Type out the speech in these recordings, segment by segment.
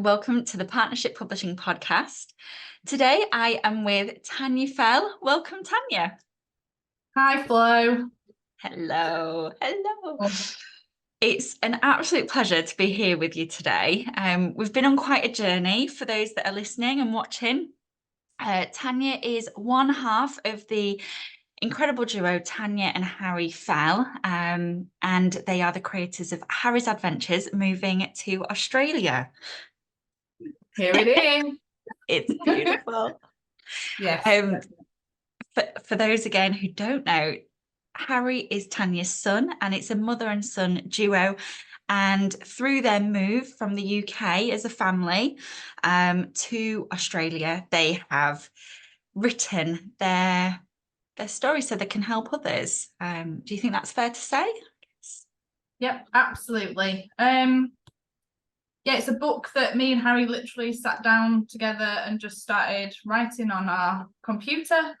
welcome to the Partnership Publishing Podcast. Today I am with Tanya Fell. Welcome, Tanya. Hi, Flo. Hello. It's an absolute pleasure to be here with you today. We've been on quite a journey for those that are listening and watching. Tanya is one half of the incredible duo Tanya and Harry Fell, and they are the creators of Harry's Adventures moving to Australia. Here it is. It's beautiful. Yes. For those again who don't know, Harry is Tanya's son, and it's a mother and son duo. And through their move from the UK as a family to Australia, they have written their story so they can help others. Do you think that's fair to say? Yep, absolutely. Yeah, it's a book that me and Harry literally sat down together and just started writing on our computer.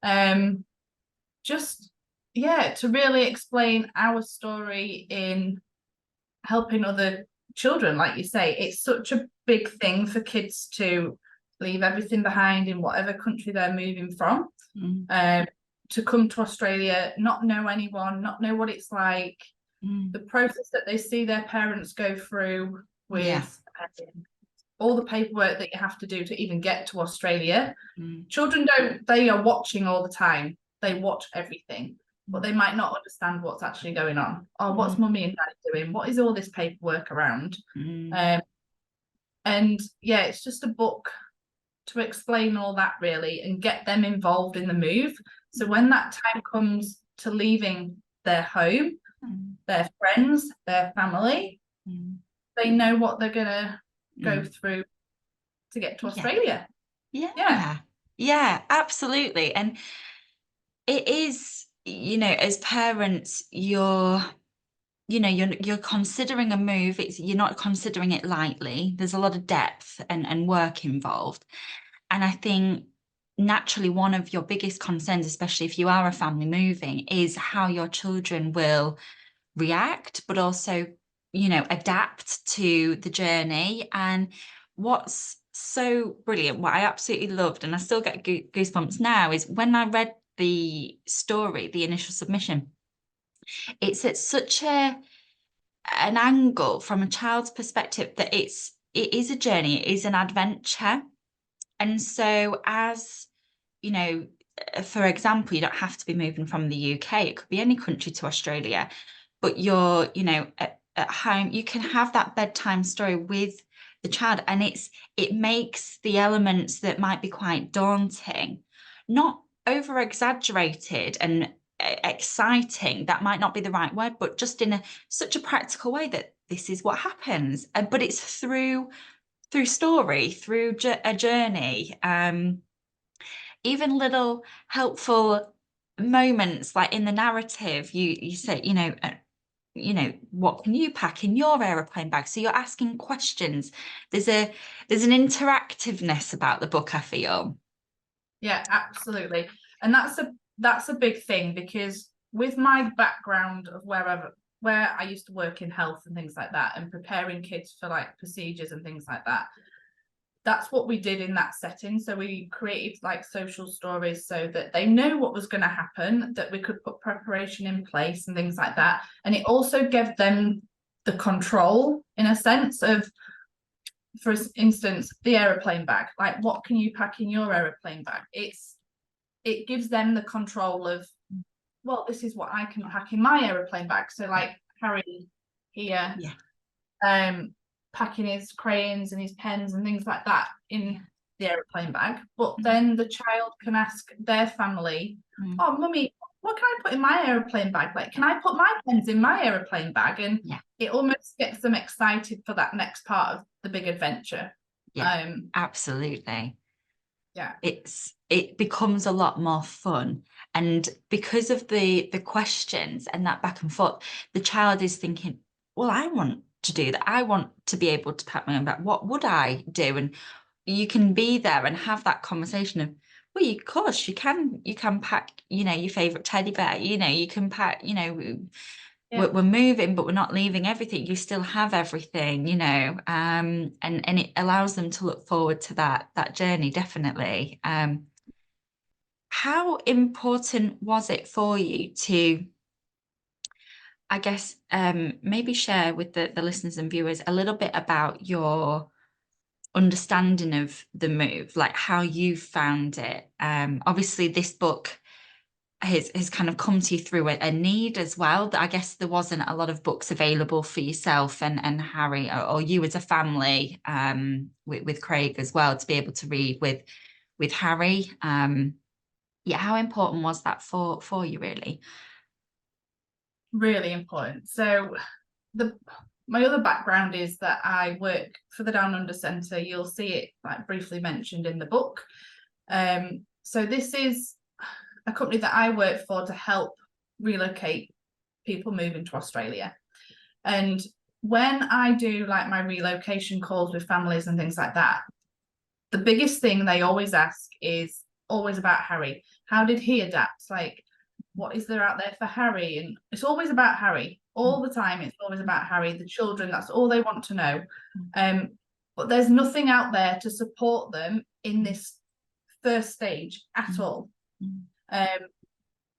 To really explain our story in helping other children. Like you say, it's such a big thing for kids to leave everything behind in whatever country they're moving from. To come to Australia, not know anyone, not know what it's like, the process that they see their parents go through with all the paperwork that you have to do to even get to Australia. Children they are watching all the time. They watch everything, but they might not understand what's actually going on. Oh, what's mummy and dad doing? What is all this paperwork around? It's just a book to explain all that really and get them involved in the move. So when that time comes to leaving their home, their friends, their family, they know what they're gonna go through to get to Australia. Yeah, absolutely. And it is, as parents, you're considering a move. You're not considering it lightly. There's a lot of depth and work involved. And I think naturally one of your biggest concerns, especially if you are a family moving, is how your children will react, but also, adapt to the journey. And what's so brilliant, what I absolutely loved, and I still get goosebumps now, is when I read the story, the initial submission, it's at such an angle from a child's perspective that it is a journey, it is an adventure. And so as, for example, you don't have to be moving from the UK, it could be any country to Australia, but you're, at home, you can have that bedtime story with the child, and it makes the elements that might be quite daunting not over exaggerated and exciting. That might not be the right word, but just in such a practical way that this is what happens. But it's through story, through a journey, even little helpful moments like in the narrative. You say, what can you pack in your aeroplane bag? So you're asking questions. There's an interactiveness about the book, I feel. Yeah, absolutely. And that's a big thing, because with my background of where I used to work in health and things like that, and preparing kids for like procedures and things like that, that's what we did in that setting. So we created like social stories so that they know what was going to happen, that we could put preparation in place and things like that. And it also gave them the control, in a sense, of, for instance, the aeroplane bag. Like, what can you pack in your aeroplane bag? It gives them the control of, well, this is what I can pack in my aeroplane bag. So like Harry here, packing his crayons and his pens and things like that in the aeroplane bag. But then the child can ask their family, oh, mummy, what can I put in my aeroplane bag? Like, can I put my pens in my aeroplane bag? And it almost gets them excited for that next part of the big adventure. Absolutely. Yeah, it becomes a lot more fun, and because of the questions and that back and forth, the child is thinking, well, I want to do that. I want to be able to pack my own bag. What would I do? And you can be there and have that conversation of, well, of course you can pack, your favorite teddy bear. You can pack, Yeah. we're moving, but we're not leaving everything. You still have everything, you know, and it allows them to look forward to that journey, definitely. How important was it for you to, I guess, maybe share with the listeners and viewers a little bit about your understanding of the move, like how you found it? Obviously, this book has kind of come to you through a need as well. That I guess there wasn't a lot of books available for yourself and Harry, or you as a family, with Craig as well, to be able to read with Harry. Yeah, how important was that for you, really? Really important. So the my other background is that I work for the Down Under Centre. You'll see it like briefly mentioned in the book. So this is a company that I work for to help relocate people moving to Australia. And when I do like my relocation calls with families and things like that, the biggest thing they always ask is always about Harry. How did he adapt? Like, what is there out there for Harry? And it's always about Harry all the time. It's always about Harry, the children. That's all they want to know. But there's nothing out there to support them in this first stage at all.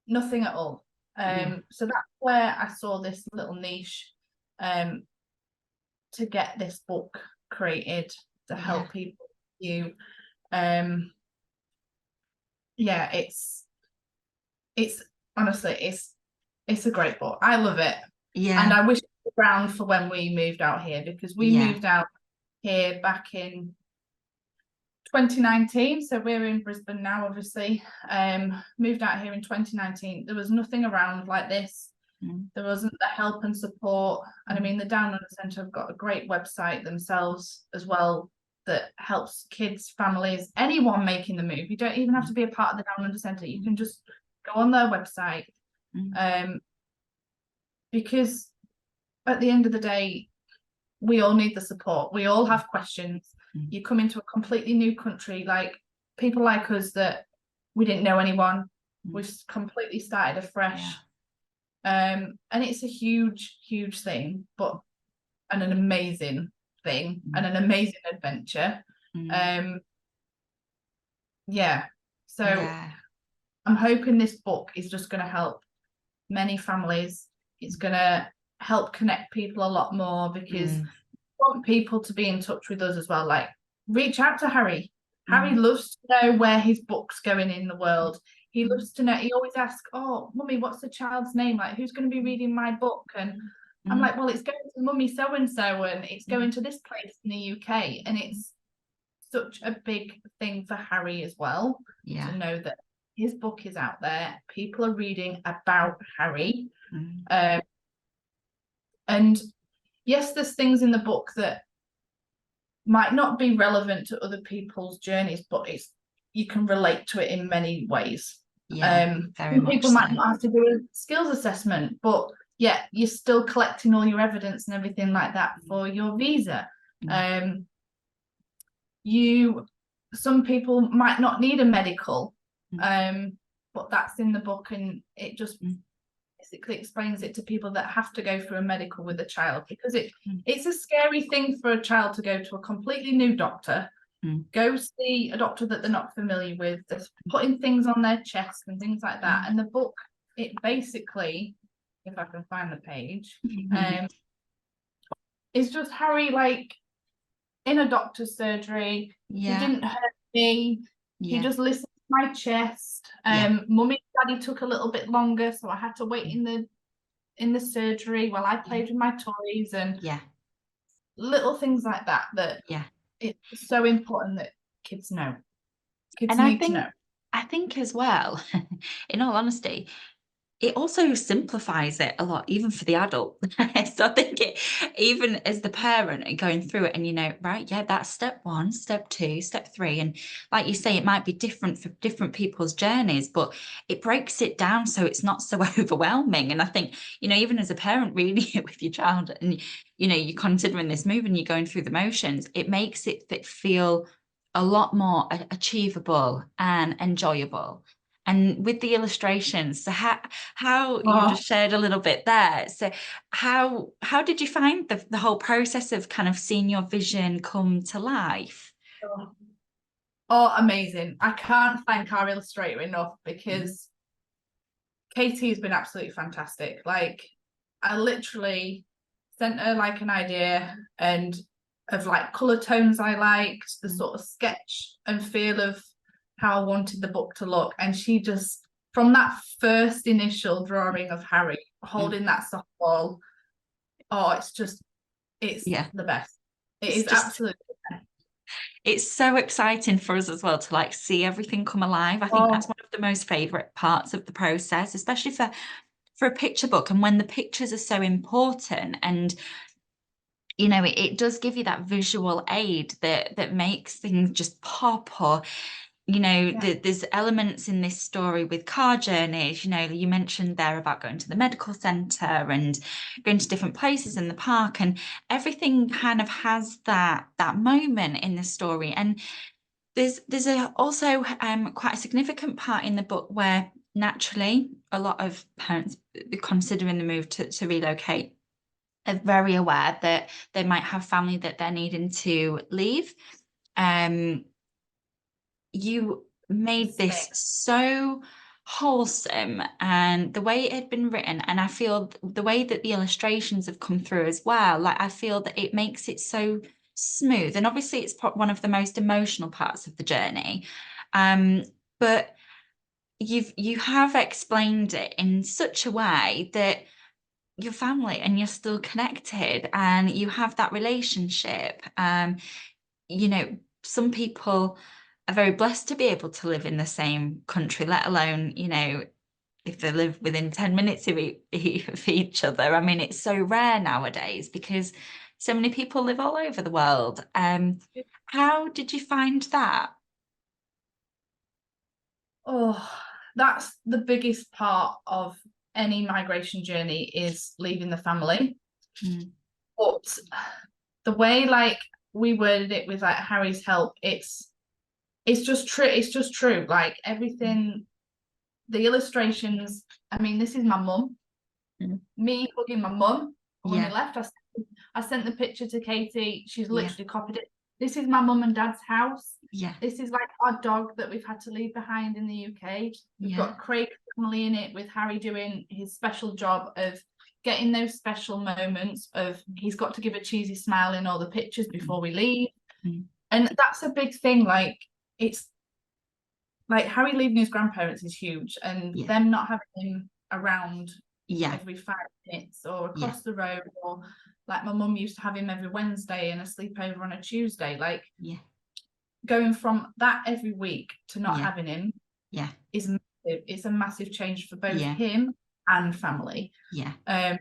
Nothing at all. So that's where I saw this little niche to get this book created to help people. Yeah, it's honestly it's a great book. I love it. And I wish it was around for when we moved out here, because we moved out here back in 2019. So we're in Brisbane now, obviously. Moved out here in 2019. There was nothing around like this. There wasn't the help and support. And I mean, the Down Under Centre have got a great website themselves as well that helps kids, families, anyone making the move. You don't even have to be a part of the Down Under Centre. You can just go on their website. Because at the end of the day, we all need the support. We all have questions. You come into a completely new country, like people like us that we didn't know anyone. We've completely started afresh. And it's a huge, huge thing, but and an amazing thing and an amazing adventure. So I'm hoping this book is just going to help many families. It's going to help connect people a lot more, because I want people to be in touch with us as well. Like, reach out to Harry. Harry loves to know where his book's going in the world. He loves to know. He always asks, "Oh, mummy, what's the child's name? Like, who's going to be reading my book?" And I'm like, "Well, it's going to mummy so and so, and it's going to this place in the UK." And it's such a big thing for Harry as well to know that his book is out there. People are reading about Harry. And yes, there's things in the book that might not be relevant to other people's journeys, but you can relate to it in many ways. Very much people might not have to do a skills assessment, but you're still collecting all your evidence and everything like that for your visa. Some people might not need a medical, but that's in the book, and it just basically explains it to people that have to go through a medical with a child, because it's a scary thing for a child to go to a completely new doctor, go see a doctor that they're not familiar with, that's putting things on their chest and things like that. And the book, it basically, if I can find the page, is just Harry, like, in a doctor's surgery. He didn't hurt me. He just listened to my chest. Mummy and Daddy took a little bit longer, so I had to wait in the surgery while I played with my toys, and little things like that it's so important that kids know. Kids need to know. I think as well, in all honesty, it also simplifies it a lot, even for the adult. So I think even as the parent and going through it, and right, that's step 1, step 2, step 3. And like you say, it might be different for different people's journeys, but it breaks it down so it's not so overwhelming. And I think, even as a parent reading it with your child, and, you're considering this move and you're going through the motions, it makes it feel a lot more achievable and enjoyable. And with the illustrations, so how you Oh, just shared a little bit there. So how did you find the whole process of kind of seeing your vision come to life? oh, oh, amazing. I can't thank our illustrator enough Mm. because Katie has been absolutely fantastic. Like, I literally sent her like an idea and of like color tones I liked, the Mm. sort of sketch and feel of how I wanted the book to look. And she just, from that first initial drawing of Harry Mm. holding that softball, oh, it's Yeah, the best. It it's is just absolutely the best. it's so exciting for us as well to like see everything come alive. I think that's Oh, one of the most favorite parts of the process, especially for a picture book, and when the pictures are so important, and it does give you that visual aid that makes things just pop. Or yeah. there's elements in this story with car journeys. You mentioned there about going to the medical center and going to different places in the park, and everything kind of has that moment in the story. And there's also quite a significant part in the book where naturally a lot of parents considering the move to relocate are very aware that they might have family that they're needing to leave. Um, you made this Space. so wholesome, and the way it had been written, and I feel the way that the illustrations have come through as well, like I feel that it makes it so smooth. And obviously it's one of the most emotional parts of the journey, but you have explained it in such a way that your family and you're still connected and you have that relationship. You know, some people are very blessed to be able to live in the same country, let alone, if they live within 10 minutes of each other. I mean, it's so rare nowadays because so many people live all over the world. How did you find that? Oh, that's the biggest part of any migration journey is leaving the family. Mm. But the way like we worded it with like Harry's help, it's just true. It's just true. Like everything, the illustrations. I mean, this is my mum. Mm. Me hugging my mum when we Yeah, left. I sent the picture to Katie. She's yeah, literally copied it. This is my mum and dad's house. yeah, This is like our dog that we've had to leave behind in the UK. We've yeah, got Craig's family in it with Harry doing his special job of getting those special moments of he's got to give a cheesy smile in all the pictures mm, before we leave. mm, And that's a big thing. Like it's like Harry leaving his grandparents is huge and yeah, them not having him around yeah, every 5 minutes or yeah, across the road, or like my mum used to have him every Wednesday and a sleepover on a Tuesday. Like yeah, going from that every week to not yeah, having him yeah, is massive. It's a massive change for both yeah, him and family. yeah, Um,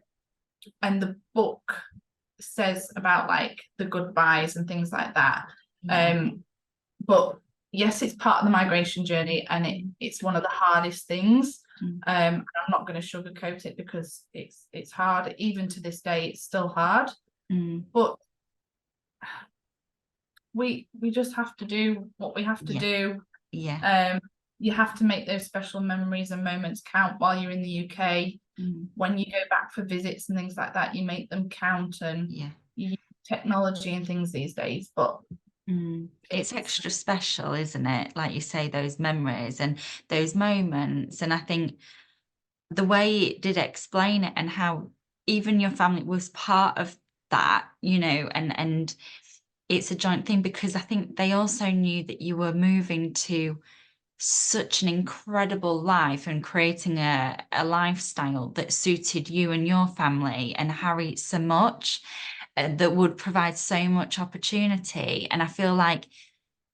and the book says about like the goodbyes and things like that. yeah. But yes, it's part of the migration journey and it's one of the hardest things. Mm, I'm not going to sugarcoat it because it's hard. Even to this day, it's still hard. mm, But we just have to do what we have to yeah, do. yeah, Um, you have to make those special memories and moments count while you're in the UK. mm, When you go back for visits and things like that, you make them count and yeah. you use technology and things these days. But Mm. It's it's extra special, isn't it? Like you say, those memories and those moments. And I think the way it did explain it and how even your family was part of that, and it's a joint thing because I think they also knew that you were moving to such an incredible life and creating a lifestyle that suited you and your family and Harry so much, that would provide so much opportunity. And I feel like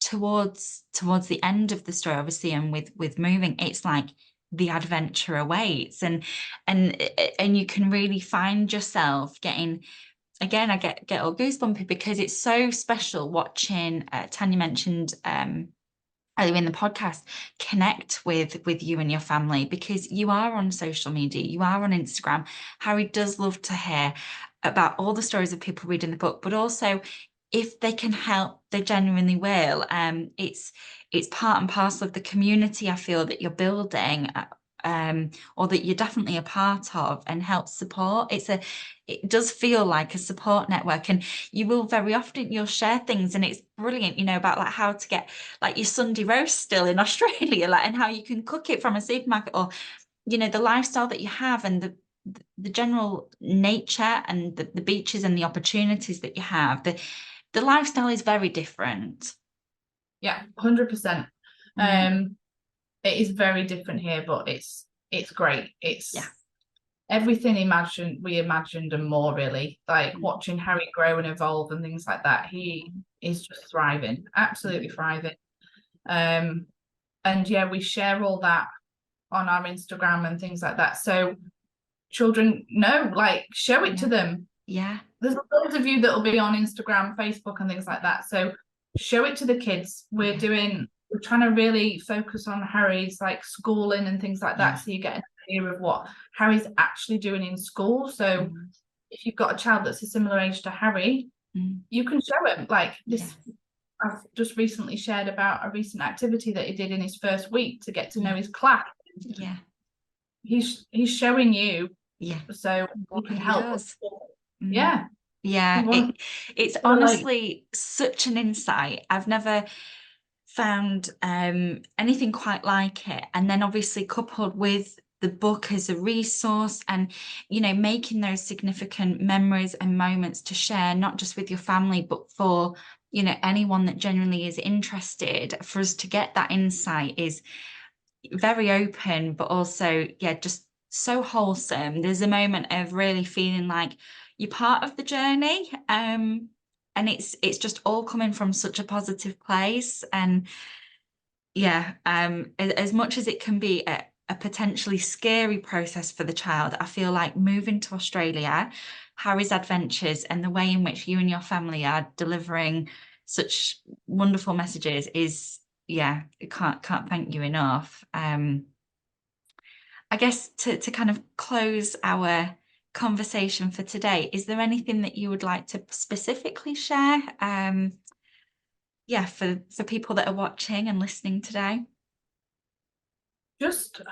towards the end of the story, obviously, and with moving, it's like the adventure awaits, and and you can really find yourself getting, again, I get all goosebumpy because it's so special watching. Tanya mentioned earlier in the podcast, connect with you and your family because you are on social media, you are on Instagram. Harry does love to hear about all the stories of people reading the book, but also if they can help, they genuinely will. It's part and parcel of the community I feel that you're building, or that you're definitely a part of and help support. It does feel like a support network, and you will very often you'll share things, and it's brilliant, about like how to get like your Sunday roast still in Australia, like, and how you can cook it from a supermarket, or the lifestyle that you have, and the general nature, and the beaches and the opportunities that you have. The lifestyle is very different. Yeah, 100%. It is very different here, but it's great. It's Yeah. everything we imagined and more, really. Like watching Harry grow and evolve and things like that. He is just thriving, absolutely thriving. And yeah, we share all that on our Instagram and things like that. So children know, like, show it to them. Yeah. There's loads of you that will be on Instagram, Facebook, and things like that. So show it to the kids. We're trying to really focus on Harry's like schooling and things like that. So you get an idea of what Harry's actually doing in school. So if you've got a child that's a similar age to Harry, you can show him like this. I've just recently shared about a recent activity that he did in his first week to get to know his class. Yeah. He's showing you. Yeah. So we can help. Yeah. Yeah. It's honestly such an insight. I've never found anything quite like it. And then obviously coupled with the book as a resource, and making those significant memories and moments to share, not just with your family, but for anyone that genuinely is interested. For us to get that insight is very open, but also just so wholesome. There's a moment of really feeling like you're part of the journey, and it's just all coming from such a positive place. And as much as it can be a potentially scary process for the child, I feel like moving to Australia, Harry's adventures, and the way in which you and your family are delivering such wonderful messages is, can't thank you enough. I guess to kind of close our conversation for today, is there anything that you would like to specifically share? For people that are watching and listening today. Just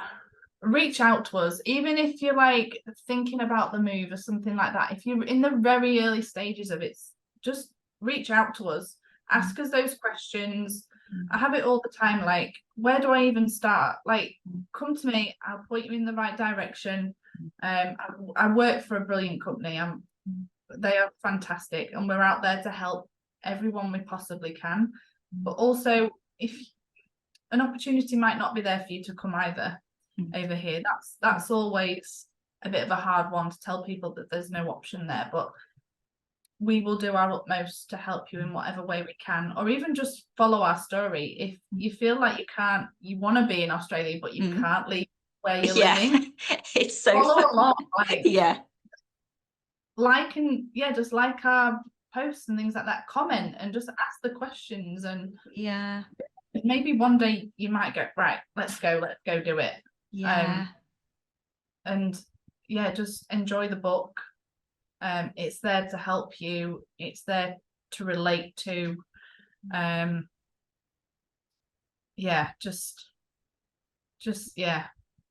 reach out to us, even if you're like thinking about the move or something like that. If you're in the very early stages of it, just reach out to us, ask us those questions. I have it all the time, like, where do I even start? Like, come to me, I'll point you in the right direction. I work for a brilliant company. They are fantastic, and we're out there to help everyone we possibly can. But also, if an opportunity might not be there for you to come either over here, that's always a bit of a hard one to tell people, that there's no option there. But we will do our utmost to help you in whatever way we can, or even just follow our story. If you feel like you want to be in Australia but you can't leave where you're living, it's so follow fun. along, like, and just like our posts and things like that, comment and just ask the questions, and maybe one day you might go, right, let's go do it. And just enjoy the book. It's there to help you, it's there to relate to.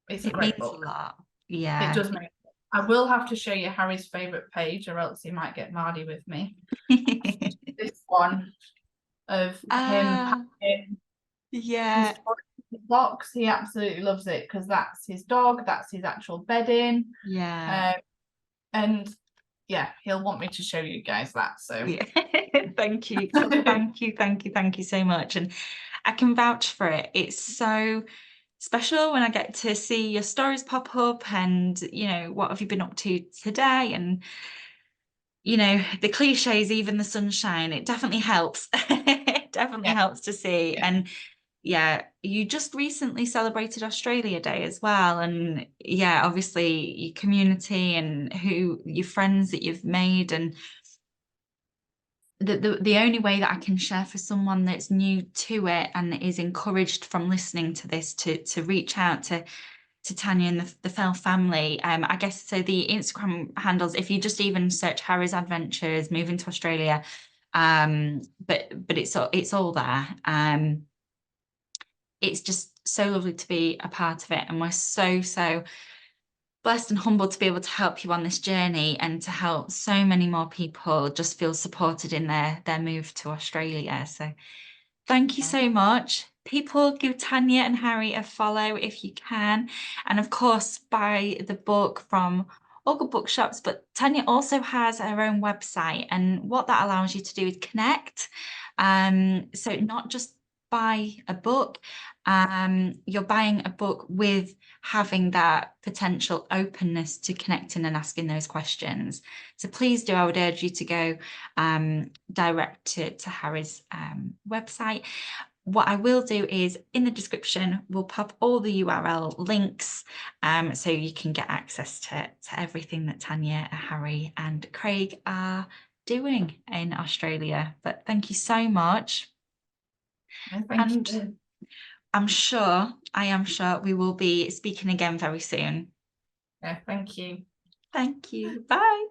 It's a great book. A lot. It does make. I will have to show you Harry's favorite page, or else he might get mardy with me. This one of him packing his box. He absolutely loves it because that's his dog, that's his actual bedding. And he'll want me to show you guys that. So thank you. Thank you so much. And I can vouch for it. It's so special when I get to see your stories pop up, and what have you been up to today, and the cliches, even the sunshine. It definitely helps. It definitely helps to see. And you just recently celebrated Australia Day as well, and obviously your community and your friends that you've made. And the only way that I can share for someone that's new to it and is encouraged from listening to this to reach out to Tanya and the Fell family. I guess so the Instagram handles, if you just even search Harry's Adventures, Moving to Australia, But it's all there. It's just so lovely to be a part of it, and we're so blessed and humbled to be able to help you on this journey and to help so many more people just feel supported in their move to Australia. So thank you so much. People, give Tanya and Harry a follow if you can. And of course, buy the book from all good bookshops. But Tanya also has her own website. And what that allows you to do is connect. So not just buy a book, you're buying a book with having that potential openness to connecting and asking those questions. So please do, I would urge you to go direct to Harry's website. What I will do is in the description, we'll pop all the URL links so you can get access to everything that Tanya, Harry and Craig are doing in Australia. But thank you so much. Thank you. I am sure we will be speaking again very soon. Yeah, thank you. Thank you. Bye.